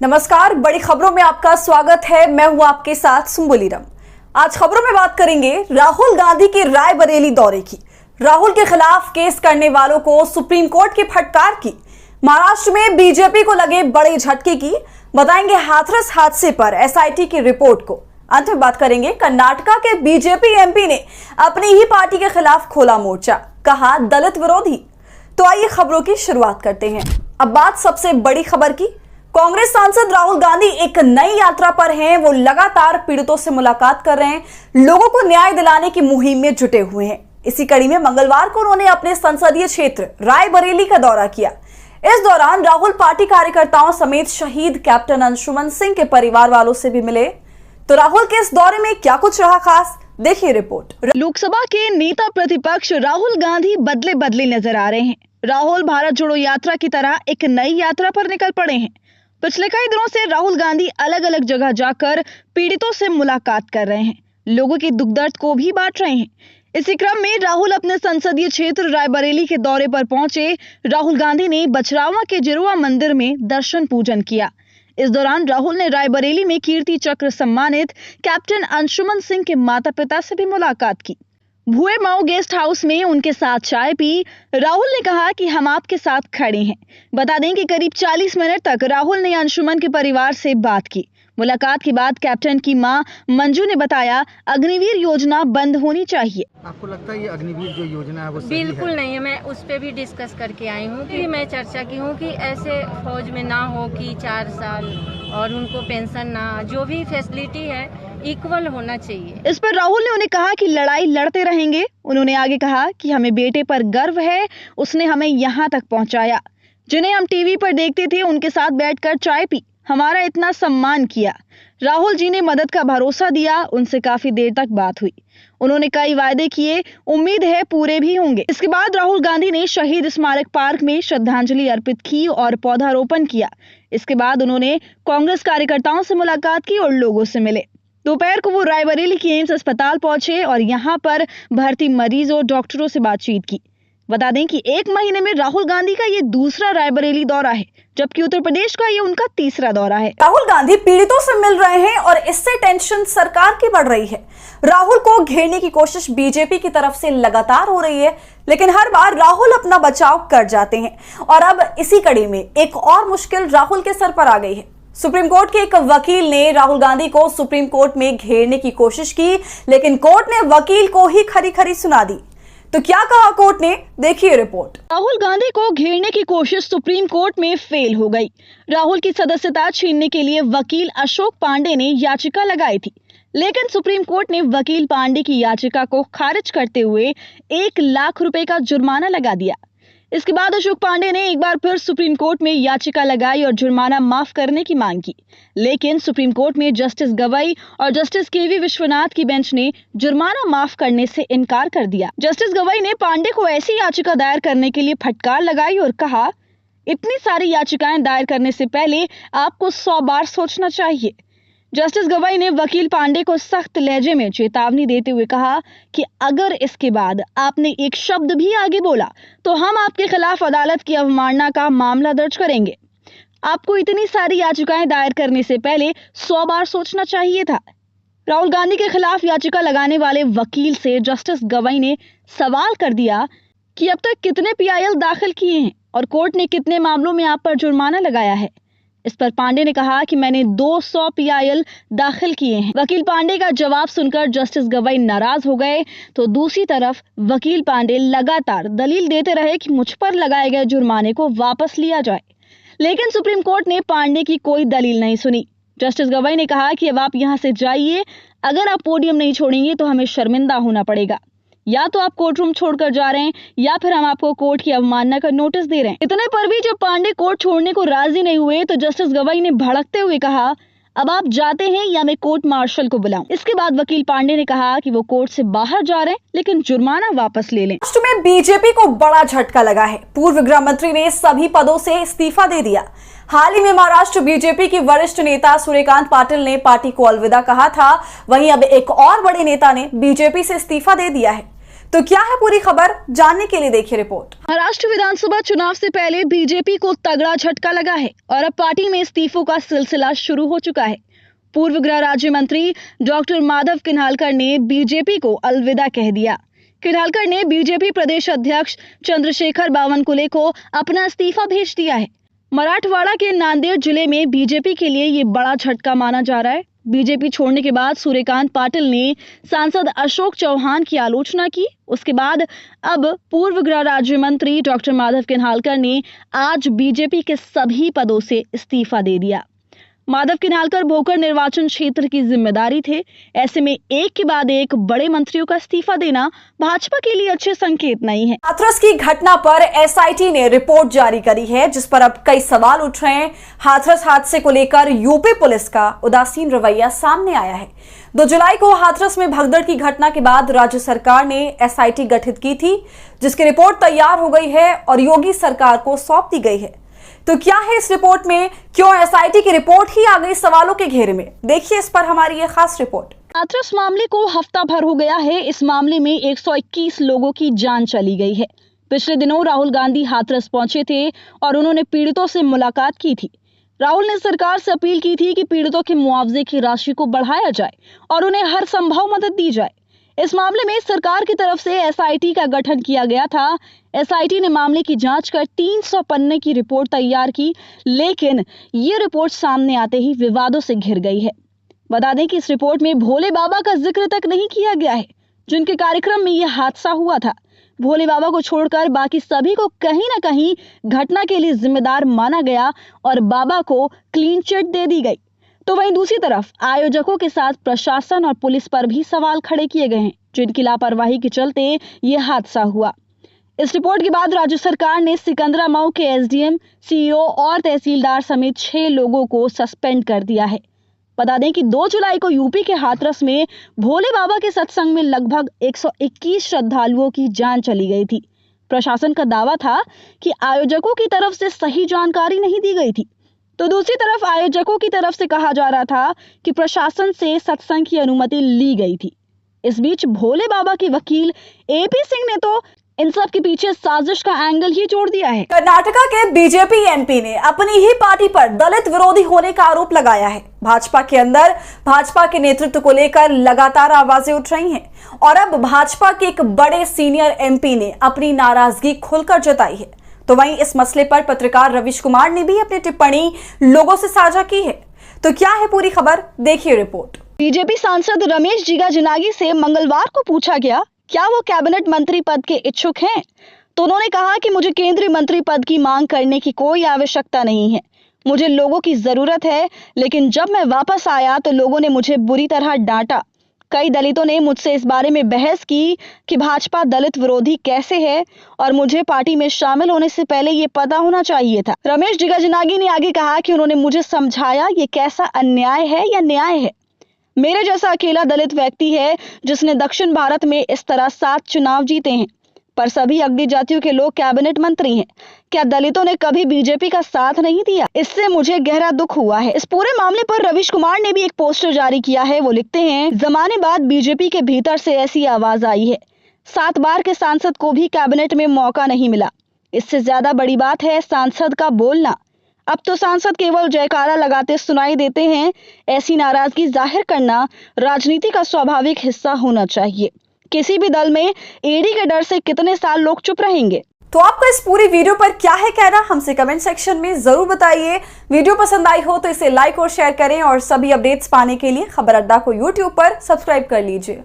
नमस्कार, बड़ी खबरों में आपका स्वागत है। मैं हूं आपके साथ सुम्बुलीरम। आज खबरों में बात करेंगे राहुल गांधी के रायबरेली दौरे की, राहुल के खिलाफ केस करने वालों को सुप्रीम कोर्ट की फटकार की, महाराष्ट्र में बीजेपी को लगे बड़े झटके की, बताएंगे हाथरस हादसे पर एसआईटी की रिपोर्ट को। अंत में बात करेंगे कर्नाटका के बीजेपी एमपी ने अपनी ही पार्टी के खिलाफ खोला मोर्चा, कहा दलित विरोधी। तो आइए खबरों की शुरुआत करते हैं। अब बात सबसे बड़ी खबर की। कांग्रेस सांसद राहुल गांधी एक नई यात्रा पर हैं। वो लगातार पीड़ितों से मुलाकात कर रहे हैं, लोगों को न्याय दिलाने की मुहिम में जुटे हुए हैं। इसी कड़ी में मंगलवार को उन्होंने अपने संसदीय क्षेत्र रायबरेली का दौरा किया। इस दौरान राहुल पार्टी कार्यकर्ताओं समेत शहीद कैप्टन अंशुमन सिंह के परिवार वालों से भी मिले। तो राहुल के इस दौरे में क्या कुछ रहा खास, देखिए रिपोर्ट। लोकसभा के नेता प्रतिपक्ष राहुल गांधी बदले बदले नजर आ रहे हैं। राहुल भारत जोड़ो यात्रा की तरह एक नई यात्रा पर निकल पड़े हैं। पिछले कई दिनों से राहुल गांधी अलग अलग जगह जाकर पीड़ितों से मुलाकात कर रहे हैं, लोगों के दुख दर्द को भी बांट रहे हैं। इसी क्रम में राहुल अपने संसदीय क्षेत्र रायबरेली के दौरे पर पहुंचे। राहुल गांधी ने बछरावा के जिरुआ मंदिर में दर्शन पूजन किया। इस दौरान राहुल ने रायबरेली में कीर्ति चक्र सम्मानित कैप्टन अंशुमन सिंह के माता पिता से भी मुलाकात की। भुए माऊ गेस्ट हाउस में उनके साथ चाय पी। राहुल ने कहा कि हम आपके साथ खड़े हैं। बता दें कि करीब 40 मिनट तक राहुल ने अंशुमन के परिवार से बात की। मुलाकात के बाद कैप्टन की मां मंजू ने बताया अग्निवीर योजना बंद होनी चाहिए। आपको लगता है ये अग्निवीर जो योजना है वो सही बिल्कुल है? नहीं है। मैं उस पर भी डिस्कस करके आई हूँ कि मैं चर्चा की हूँ कि ऐसे फौज में ना हो कि 4 साल और उनको पेंशन ना, जो भी फैसिलिटी है इक्वल होना चाहिए। इस पर राहुल ने उन्हें कहा कि लड़ाई लड़ते रहेंगे। उन्होंने आगे कहा कि हमें बेटे पर गर्व है, उसने हमें यहाँ तक पहुँचाया। जिन्हें हम टीवी पर देखते थे उनके साथ बैठकर चाय पी, हमारा इतना सम्मान किया। राहुल जी ने मदद का भरोसा दिया, उनसे काफी देर तक बात हुई। उन्होंने कई वायदे किए, उम्मीद है पूरे भी होंगे। इसके बाद राहुल गांधी ने शहीद स्मारक पार्क में श्रद्धांजलि अर्पित की और पौधारोपण किया। इसके बाद उन्होंने कांग्रेस कार्यकर्ताओं से मुलाकात की और लोगों से मिले। दोपहर को वो रायबरेली के एम्स अस्पताल पहुंचे और यहाँ पर भर्ती मरीजों और डॉक्टरों से बातचीत की। बता दें कि 1 महीने में राहुल गांधी का ये दूसरा रायबरेली दौरा है, जबकि उत्तर प्रदेश का ये उनका तीसरा दौरा है। राहुल गांधी पीड़ितों से मिल रहे हैं और इससे टेंशन सरकार की बढ़ रही है। राहुल को घेरने की कोशिश बीजेपी की तरफ से लगातार हो रही है, लेकिन हर बार राहुल अपना बचाव कर जाते हैं। और अब इसी कड़ी में एक और मुश्किल राहुल के सर पर आ गई है। सुप्रीम कोर्ट के एक वकील ने राहुल गांधी को सुप्रीम कोर्ट में घेरने की कोशिश की, लेकिन कोर्ट ने वकील को ही खरी खरी सुना दी। तो क्या कहा कोर्ट ने, देखिए रिपोर्ट। राहुल गांधी को घेरने की कोशिश सुप्रीम कोर्ट में फेल हो गई। राहुल की सदस्यता छीनने के लिए वकील अशोक पांडे ने याचिका लगाई थी, लेकिन सुप्रीम कोर्ट ने वकील पांडे की याचिका को खारिज करते हुए 1 लाख रुपए का जुर्माना लगा दिया। इसके बाद अशोक पांडे ने एक बार फिर सुप्रीम कोर्ट में याचिका लगाई और जुर्माना माफ करने की मांग की, लेकिन सुप्रीम कोर्ट में जस्टिस गवई और जस्टिस केवी विश्वनाथ की बेंच ने जुर्माना माफ करने से इनकार कर दिया। जस्टिस गवई ने पांडे को ऐसी याचिका दायर करने के लिए फटकार लगाई और कहा, इतनी सारी याचिकाएं दायर करने से पहले आपको 100 बार सोचना चाहिए। जस्टिस गवई ने वकील पांडे को सख्त लहजे में चेतावनी देते हुए कहा कि अगर इसके बाद आपने एक शब्द भी आगे बोला तो हम आपके खिलाफ अदालत की अवमानना का मामला दर्ज करेंगे। आपको इतनी सारी याचिकाएं दायर करने से पहले 100 बार सोचना चाहिए था। राहुल गांधी के खिलाफ याचिका लगाने वाले वकील से जस्टिस गवई ने सवाल कर दिया कि अब तक कितने पीआईएल दाखिल किए हैं और कोर्ट ने कितने मामलों में आप पर जुर्माना लगाया है। इस पर पांडे ने कहा कि मैंने 200 पीआईएल दाखिल किए हैं। वकील पांडे का जवाब सुनकर जस्टिस गवई नाराज हो गए, तो दूसरी तरफ वकील पांडे लगातार दलील देते रहे कि मुझ पर लगाए गए जुर्माने को वापस लिया जाए, लेकिन सुप्रीम कोर्ट ने पांडे की कोई दलील नहीं सुनी। जस्टिस गवई ने कहा कि अब आप यहाँ से जाइए, अगर आप पोडियम नहीं छोड़ेंगे तो हमें शर्मिंदा होना पड़ेगा। या तो आप कोर्ट रूम छोड़कर जा रहे हैं या फिर हम आपको कोर्ट की अवमानना का नोटिस दे रहे हैं। इतने पर भी जब पांडे कोर्ट छोड़ने को राजी नहीं हुए तो जस्टिस गवई ने भड़कते हुए कहा, अब आप जाते हैं या मैं कोर्ट मार्शल को बुलाऊं। इसके बाद वकील पांडे ने कहा कि वो कोर्ट से बाहर जा रहे हैं, लेकिन जुर्माना वापस ले लें। महाराष्ट्र में बीजेपी को बड़ा झटका लगा है। पूर्व गृह मंत्री ने सभी पदों से इस्तीफा दे दिया। हाल ही में महाराष्ट्र बीजेपी की वरिष्ठ नेता सूर्यकांत पाटिल ने पार्टी को अलविदा कहा था। वहीं अब एक और बड़े नेता ने बीजेपी से इस्तीफा दे दिया है। तो क्या है पूरी खबर, जानने के लिए देखिए रिपोर्ट। महाराष्ट्र विधानसभा चुनाव से पहले बीजेपी को तगड़ा झटका लगा है और अब पार्टी में इस्तीफों का सिलसिला शुरू हो चुका है। पूर्व गृह राज्य मंत्री डॉक्टर माधव किन्हालकर ने बीजेपी को अलविदा कह दिया। किन्हालकर ने बीजेपी प्रदेश अध्यक्ष चंद्रशेखर बावनकुले को अपना इस्तीफा भेज दिया है। मराठवाड़ा के नांदेड़ जिले में बीजेपी के लिए ये बड़ा झटका माना जा रहा है। बीजेपी छोड़ने के बाद सूर्यकांत पाटिल ने सांसद अशोक चौहान की आलोचना की। उसके बाद अब पूर्व गृह राज्य मंत्री डॉक्टर माधव किन्हालकर ने आज बीजेपी के सभी पदों से इस्तीफा दे दिया। माधव किन्हालकर भोकर निर्वाचन क्षेत्र की जिम्मेदारी थे। ऐसे में एक के बाद एक बड़े मंत्रियों का इस्तीफा देना भाजपा के लिए अच्छे संकेत नहीं है। हाथरस की घटना पर एसआईटी ने रिपोर्ट जारी करी है, जिस पर अब कई सवाल उठ रहे हैं। हाथरस हादसे को लेकर यूपी पुलिस का उदासीन रवैया सामने आया है। 2 जुलाई को हाथरस में भगदड़ की घटना के बाद राज्य सरकार ने एसआईटी गठित की थी, जिसकी रिपोर्ट तैयार हो गई है और योगी सरकार को सौंप दी गई है। तो क्या है इस रिपोर्ट में, क्यों एसआईटी की रिपोर्ट ही आ गई सवालों के घेरे में, देखिए इस पर हमारी ये खास रिपोर्ट। हाथरस मामले को हफ्ता भर हो गया है। इस मामले में 121 लोगों की जान चली गई है। पिछले दिनों राहुल गांधी हाथरस पहुंचे थे और उन्होंने पीड़ितों से मुलाकात की थी। राहुल ने सरकार से अपील की थी कि पीड़ितों के मुआवजे की राशि को बढ़ाया जाए और उन्हें हर संभव मदद दी जाए। इस मामले में सरकार की तरफ से एसआईटी का गठन किया गया था। एसआईटी ने मामले की जांच कर 300 पन्ने की रिपोर्ट तैयार की, लेकिन ये रिपोर्ट सामने आते ही विवादों से घिर गई है। बता दें कि इस रिपोर्ट में भोले बाबा का जिक्र तक नहीं किया गया है, जिनके कार्यक्रम में यह हादसा हुआ था। भोले बाबा को छोड़कर बाकी सभी को कहीं ना कहीं घटना के लिए जिम्मेदार माना गया और बाबा को क्लीन चिट दे दी गई। तो वहीं दूसरी तरफ आयोजकों के साथ प्रशासन और पुलिस पर भी सवाल खड़े किए गए हैं, जिनकी लापरवाही के चलते यह हादसा हुआ। इस रिपोर्ट के बाद राज्य सरकार ने सिकंदरा मऊ के एसडीएम, सीईओ और तहसीलदार समेत 6 लोगों को सस्पेंड कर दिया है। बता दें कि 2 जुलाई को यूपी के हाथरस में भोले बाबा के सत्संग में लगभग 121 श्रद्धालुओं की जान चली गई थी। प्रशासन का दावा था कि आयोजकों की तरफ से सही जानकारी नहीं दी गई थी, तो दूसरी तरफ आयोजकों की तरफ से कहा जा रहा था कि प्रशासन से सत्संग की अनुमति ली गई थी। इस बीच भोले बाबा के वकील एपी सिंह ने तो इन सब के पीछे साजिश का एंगल ही जोड़ दिया है। कर्नाटका के बीजेपी एमपी ने अपनी ही पार्टी पर दलित विरोधी होने का आरोप लगाया है। भाजपा के अंदर भाजपा के नेतृत्व को लेकर लगातार आवाजें उठ रही हैं और अब भाजपा के एक बड़े सीनियर एमपी ने अपनी नाराजगी खुलकर जताई है। तो वहीं इस मसले पर पत्रकार रविश कुमार ने भी अपनी टिप्पणी लोगों से साझा की है। तो क्या है पूरी खबर, देखिए रिपोर्ट। बीजेपी सांसद रमेश जिगाजनागी से मंगलवार को पूछा गया क्या वो कैबिनेट मंत्री पद के इच्छुक हैं, तो उन्होंने कहा कि मुझे केंद्रीय मंत्री पद की मांग करने की कोई आवश्यकता नहीं है। मुझे लोगों की जरूरत है, लेकिन जब मैं वापस आया तो लोगों ने मुझे बुरी तरह डांटा। कई दलितों ने मुझसे इस बारे में बहस की कि भाजपा दलित विरोधी कैसे है और मुझे पार्टी में शामिल होने से पहले ये पता होना चाहिए था। रमेश जिगाजनागी ने आगे कहा कि उन्होंने मुझे समझाया ये कैसा अन्याय है या न्याय है। मेरे जैसा अकेला दलित व्यक्ति है जिसने दक्षिण भारत में इस तरह 7 चुनाव जीते हैं, पर सभी अगड़ी जातियों के लोग कैबिनेट मंत्री हैं। क्या दलितों ने कभी बीजेपी का साथ नहीं दिया? इससे मुझे गहरा दुख हुआ है। इस पूरे मामले पर रविश कुमार ने भी एक पोस्टर जारी किया है। वो लिखते हैं, जमाने बाद बीजेपी के भीतर से ऐसी आवाज आई है। 7 बार के सांसद को भी कैबिनेट में मौका नहीं मिला। इससे ज्यादा बड़ी बात है सांसद का बोलना। अब तो सांसद केवल जयकारा लगाते सुनाई देते हैं। ऐसी नाराजगी जाहिर करना राजनीति का स्वाभाविक हिस्सा होना चाहिए। किसी भी दल में ईडी के डर से कितने साल लोग चुप रहेंगे। तो आपका इस पूरी वीडियो पर क्या है कहना, हमसे कमेंट सेक्शन में जरूर बताइए। वीडियो पसंद आई हो तो इसे लाइक और शेयर करें और सभी अपडेट्स पाने के लिए खबर अड्डा को यूट्यूब पर सब्सक्राइब कर लीजिए।